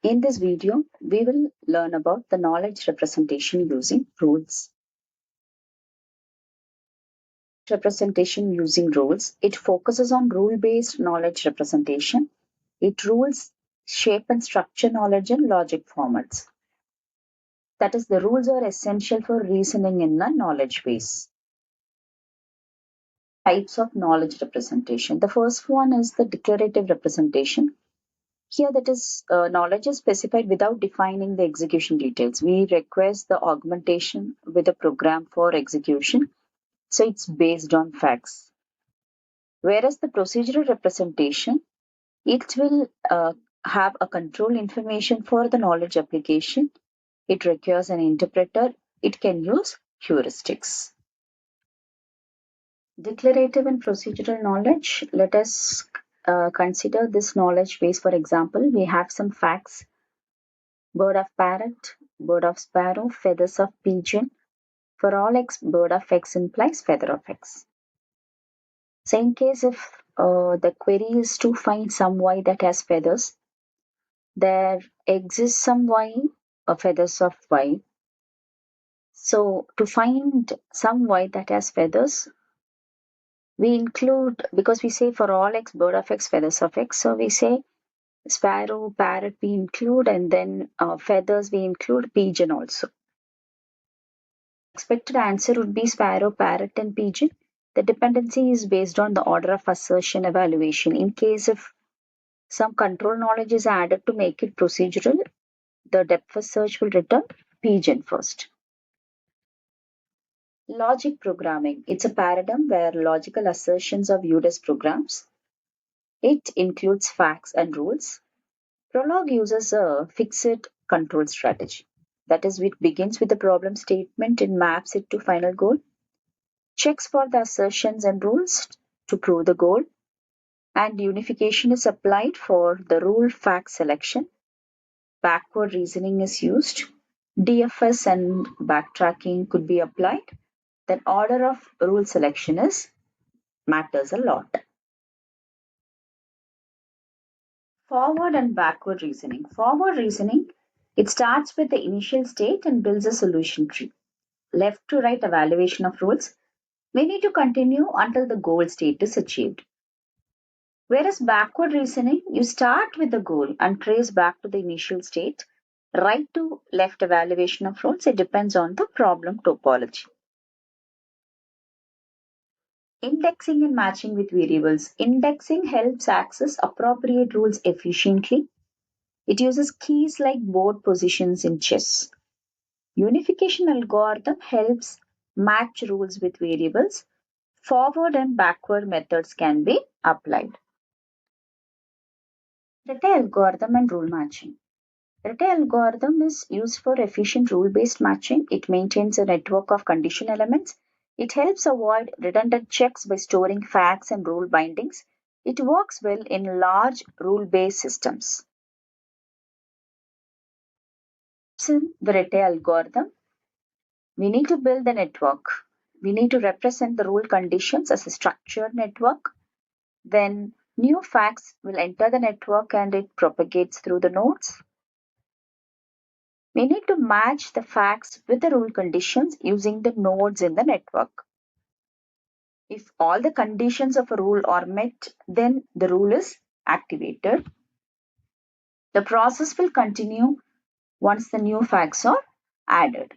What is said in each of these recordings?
In this video, we will learn about the knowledge representation using rules. Representation using rules. It focuses on rule-based knowledge representation. It rules shape and structure knowledge in logic formats. That is, the rules are essential for reasoning in a knowledge base. Types of knowledge representation. The first one is the declarative representation. Here, that is, knowledge is specified without defining the execution details. We request the augmentation with a program for execution, so it's based on facts. Whereas the procedural representation, it will have a control information for the knowledge application. It requires an interpreter. It can use heuristics. Declarative and procedural knowledge. Let us consider this knowledge base. For example, we have some facts: bird of parrot, bird of sparrow, feathers of pigeon. For all x, bird of x implies feather of x. So in case if the query is to find some y that has feathers, there exists some y, feathers of y. So to find some y that has feathers, we include, because we say for all x, bird of x, feathers of x, so we say sparrow, parrot we include, and then feathers we include, pigeon also. Expected answer would be sparrow, parrot, and pigeon. The dependency is based on the order of assertion evaluation. In case if some control knowledge is added to make it procedural, the depth first search will return pigeon first. Logic programming. It's a paradigm where logical assertions are viewed as programs. It includes facts and rules. Prolog uses a fixed control strategy. That is, it begins with the problem statement and maps it to final goal, checks for the assertions and rules to prove the goal, and unification is applied for the rule fact selection. Backward reasoning is used. DFS and backtracking could be applied. Then order of rule selection matters a lot. Forward and backward reasoning. Forward reasoning, it starts with the initial state and builds a solution tree. Left to right evaluation of rules. We need to continue until the goal state is achieved. Whereas backward reasoning, you start with the goal and trace back to the initial state. Right to left evaluation of rules, it depends on the problem topology. Indexing and matching with variables. Indexing helps access appropriate rules efficiently. It uses keys like board positions in chess. Unification algorithm helps match rules with variables. Forward and backward methods can be applied. Rete algorithm and rule matching. Rete algorithm is used for efficient rule-based matching. It maintains a network of condition elements. It helps avoid redundant checks by storing facts and rule bindings. It works well in large rule-based systems. In the Rete algorithm, we need to build the network. We need to represent the rule conditions as a structured network. Then new facts will enter the network and it propagates through the nodes. We need to match the facts with the rule conditions using the nodes in the network. If all the conditions of a rule are met, then the rule is activated. The process will continue once the new facts are added.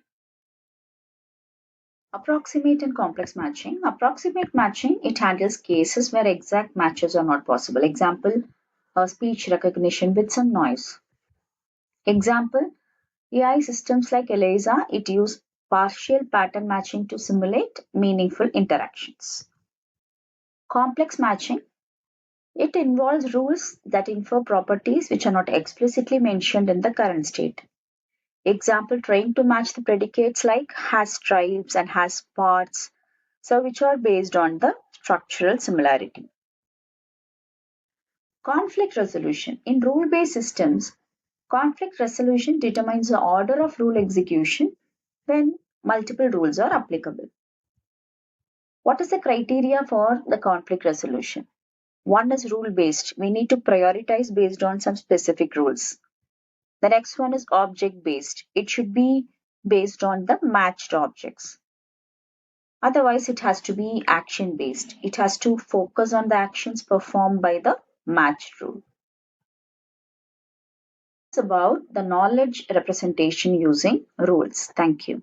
Approximate and complex matching. Approximate matching, it handles cases where exact matches are not possible. Example, speech recognition with some noise. Example, AI systems like ELIZA, it use partial pattern matching to simulate meaningful interactions. Complex matching, it involves rules that infer properties which are not explicitly mentioned in the current state. Example, trying to match the predicates like has stripes and has spots, so which are based on the structural similarity. Conflict resolution. In rule-based systems, conflict resolution determines the order of rule execution when multiple rules are applicable. What is the criteria for the conflict resolution? One is rule-based. We need to prioritize based on some specific rules. The next one is object based. It should be based on the matched objects. Otherwise, it has to be action based. It has to focus on the actions performed by the matched rule. It's about the knowledge representation using rules. Thank you.